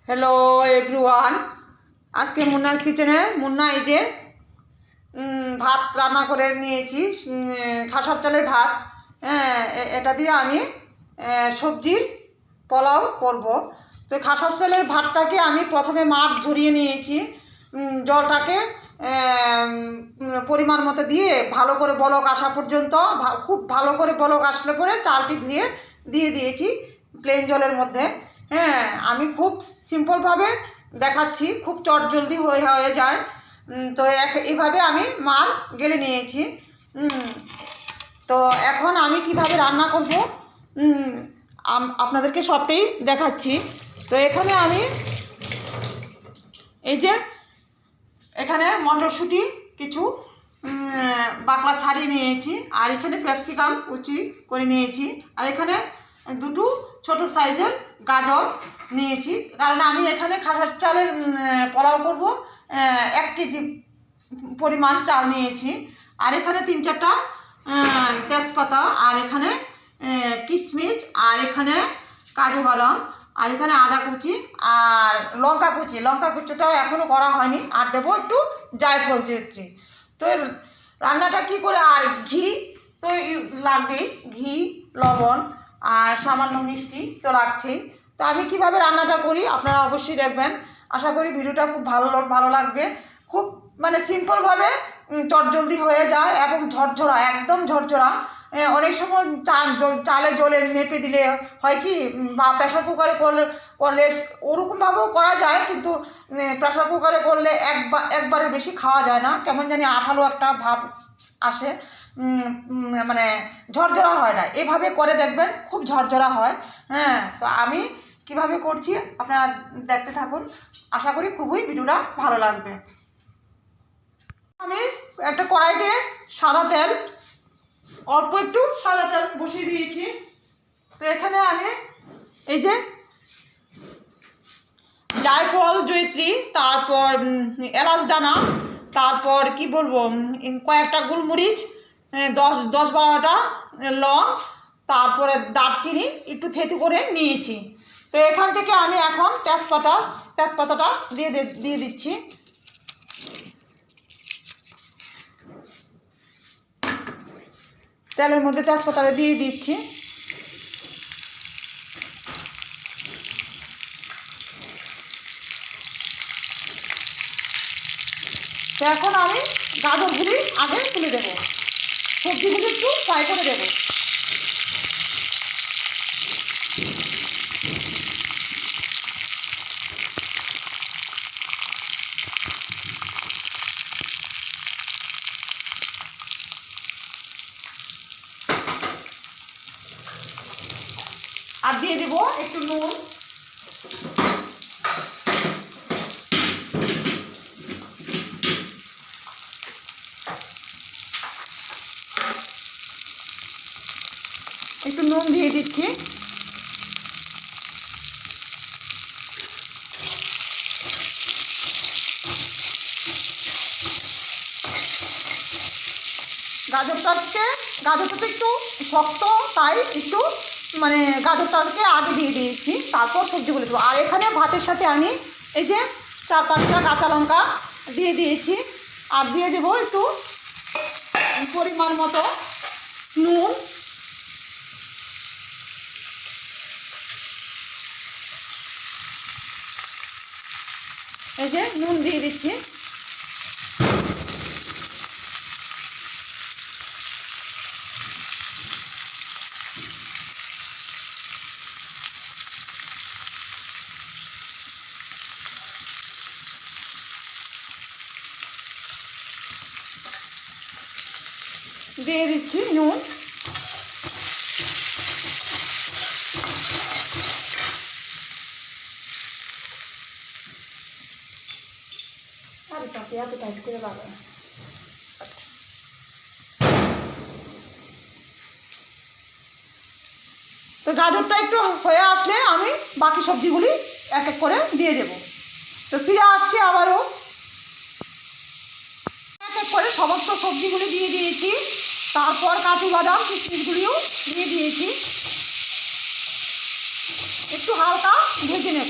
Hello everyone, আজকে মুন্নাস কিচেনে মুন্না এই যে ভাত রান্না করে নিয়েছি, খাসার চালের ভাত। হ্যাঁ, এটা দিয়ে আমি সবজির পোলাও করব। তো খাসার চালের ভাতটাকে আমি প্রথমে মাছ ঝরিয়ে নিয়েছি, জলটাকে পরিমাণ মতো দিয়ে ভালো করে বলক আসা পর্যন্ত, খুব ভালো করে বলক আসলে পরে চালটি ধুয়ে দিয়ে দিয়েছি প্লেন জলের মধ্যে। হ্যাঁ, আমি খুব সিম্পলভাবে দেখাচ্ছি, খুব চটজলদি হয়ে যায়। তো এইভাবে আমি মাল গেলে নিয়েছি। তো এখন আমি কিভাবে রান্না করব আপনাদেরকে সবটাই দেখাচ্ছি। তো এখানে আমি এই যে এখানে মটরশুঁটি কিছু বাকলা ছাড়িয়ে নিয়েছি, আর এখানে ক্যাপসিকাম কুচি করে নিয়েছি, আর এখানে দুটো ছোট সাইজের গাজর নিয়েছি, কারণ আমি এখানে খাসার চালের পোলাও করব। 1 কেজি পরিমাণ চাল নিয়েছি, আর এখানে 3-4টা তেজপাতা, আর এখানে কিশমিশ, আর এখানে কাজু বাদাম, আর এখানে আদা কুচি আর লঙ্কা কুচিটাও এখনও করা হয়নি, আর দেবো একটু জায়ফল জয়িত্রী। তো রান্নাটা কি করে, আর ঘি তো লাগবেই, ঘি, লবণ আর সামান্য মিষ্টি তো লাগছেই। তো আমি কিভাবে রান্নাটা করি আপনারা অবশ্যই দেখবেন। আশা করি ভিডিওটা খুব ভালো লাগবে। খুব মানে সিম্পলভাবে চটজলদি হয়ে যায় এবং ঝরঝরা, একদম ঝরঝরা। অনেক সময় চালে জলে মেপে দিলে হয় কি, বা প্রেশার কুকারে করলে ওরকমভাবেও করা যায়, কিন্তু প্রেশার কুকারে করলে একবারে বেশি খাওয়া যায় না, কেমন জানি আঠালো একটা ভাব আসে, মানে ঝরঝরা হয় না। এভাবে করে দেখবেন, খুব ঝরঝরা হয়। হ্যাঁ, তো আমি কিভাবে করছি আপনারা দেখতে থাকুন, আশা করি খুবই ভিডিওটা ভালো লাগবে। আমি একটা কড়াইতে সাদা তেল, অল্প একটু সাদা তেল বসিয়ে দিয়েছি। তো এখানে আমি এই যে জায়ফল জয়িত্রী, তারপর এলাচ দানা, তারপর কি বলবো, কয়েকটা গোলমরিচ, 10-12টা লং, তারপরে দারচিনি একটু থেতু করে নিয়েছি। তো এখান থেকে আমি এখন তেজপাতাটা দিয়ে দিচ্ছি। তেলের মধ্যে তেজপাতাটা দিয়ে দিচ্ছি। তো এখন আমি গাজরগুলি আগে তুলে দেবো, সবজিগুলি একটু ফ্রাই করে দেবো। আর দিয়ে দেবো একটু নুন, দিয়ে দিচ্ছি। গাজরটা তো একটু শক্ত, তাই একটু মানে গাজরটাকে আগে দিয়ে দিয়েছি, তারপর সবজিগুলো দেবো। আর এখানে ভাতের সাথে আমি এই যে 4-5টা কাঁচা লঙ্কা দিয়ে দিয়েছি, আর দিয়ে দেবো একটু পরিমাণ মতো নুন, এই যে নুন দিয়ে দিচ্ছি। দিয়ে দিচ্ছি নুন, আর তাতে এত টাইট করে লাগানো। তো গাজরটা একটু হয়ে আসলে আমি বাকি সবজিগুলি এক এক করে দিয়ে দেব। তো ফিরে আসছি আবারও, এক এক করে সমস্ত সবজিগুলি দিয়ে দিয়েছি, তারপর কাজু বাদাম কিশমিশগুলিও দিয়ে দিয়েছি, একটু হালকা ভেজে নেব।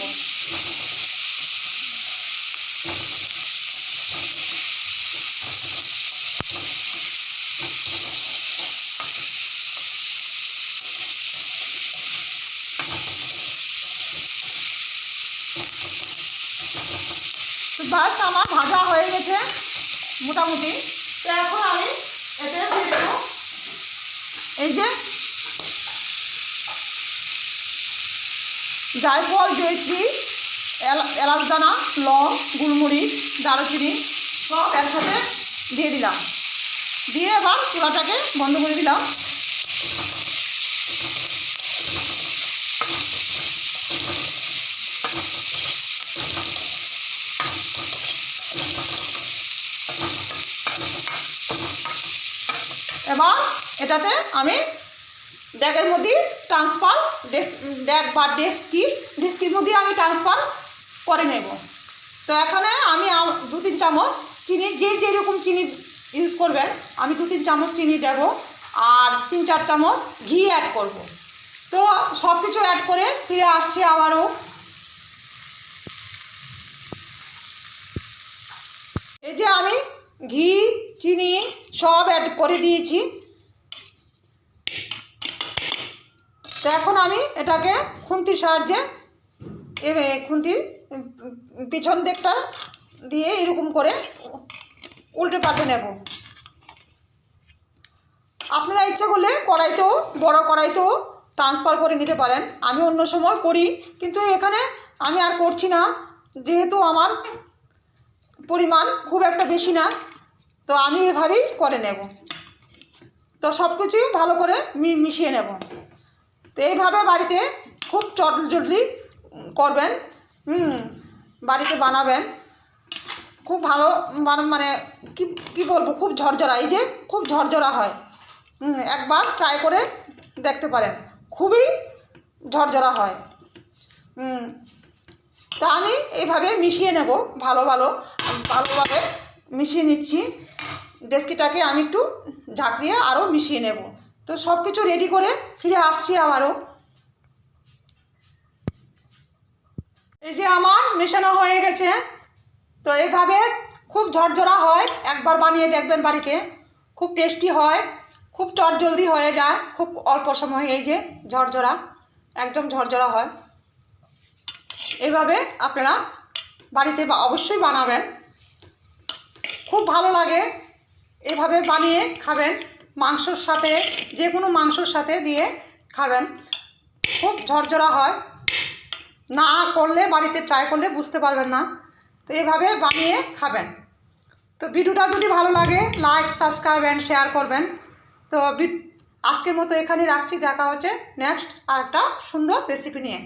বাস আমার ভাজা হয়ে গেছে মোটামুটি। তো এখন আমি এতে দিয়ে দেবো এই যে জায়ফল, জয়িত্রী, এলাচ দানা, লং, গোলমরিচ, দারুচিনি সব একসাথে দিয়ে দিলাম। দিয়ে এবার চুলাটাকে বন্ধ করে দিলাম। এবার এটাতে আমি ড্যাগের মধ্যে ট্রান্সফার ড্যাগ বা ডিস্কির মধ্যে আমি ট্রান্সফার করে নেব। তো এখানে আমি 2-3 চামচ চিনি, যেরকম চিনি ইউজ করবেন, আমি 2-3 চামচ চিনি দেব আর 3-4 চামচ ঘি অ্যাড করব। তো সব কিছু অ্যাড করে ফিরে আসছি আবারও। এই যে আমি ঘি, চিনি সব অ্যাড করে দিয়েছি। তো এখন আমি এটাকে খুন্তির সাহায্যে খুন্তির পিছন দিকটা দিয়ে এরকম করে উল্টে পাল্টে নেব। আপনারা ইচ্ছা করলে কড়াইতেও, বড় কড়াইতেও ট্রান্সফার করে নিতে পারেন। আমি অন্য সময় করি, কিন্তু এখানে আমি আর করছি না, যেহেতু আমার পরিমাণ খুব একটা বেশি না। তো আমি এভাবেই করে নেব। তো সব কিছুই ভালো করে মিশিয়ে নেব। তো এইভাবে বাড়িতে খুব জলদি করবেন, বাড়িতে বানাবেন, খুব ভালো মানে কি বলবো, খুব ঝরঝরা, এই যে খুব ঝরঝরা হয়। একবার ট্রাই করে দেখতে পারেন, খুবই ঝরঝরা হয়। তা আমি এইভাবে মিশিয়ে নেব, ভালোভাবে মিশিয়ে নিচ্ছি। ডেস্কিটাকে আমি একটু ঝাঁকিয়ে আরও মিশিয়ে নেব। তো সব কিছু রেডি করে ফিরে আসছি আবারও। এই যে আমার মেশানো হয়ে গেছে। তো এইভাবে খুব ঝরঝরা হয়, একবার বানিয়ে দেখবেন বাড়িতে, খুব টেস্টি হয়, খুব চটজলদি হয়ে যায়, খুব অল্প সময়। এই যে ঝরঝরা, একদম ঝরঝরা হয়। এইভাবে আপনারা বাড়িতে অবশ্যই বানাবেন, খুব ভালো লাগে। এভাবে বানিয়ে খাবেন, মাংসর সাথে, যে কোনো মাংসর সাথে দিয়ে খাবেন, খুব ঝরঝরা হয়। না করলে, বাড়িতে ট্রাই করলে বুঝতে পারবেন না। তো এইভাবে বানিয়ে খাবেন। তো ভিডিওটা যদি ভালো লাগে, লাইক, সাবস্ক্রাইব অ্যান্ড শেয়ার করবেন। তো আজকের মতো এখানে রাখছি, দেখা হচ্ছে নেক্সট আরেকটা সুন্দর রেসিপি নিয়ে।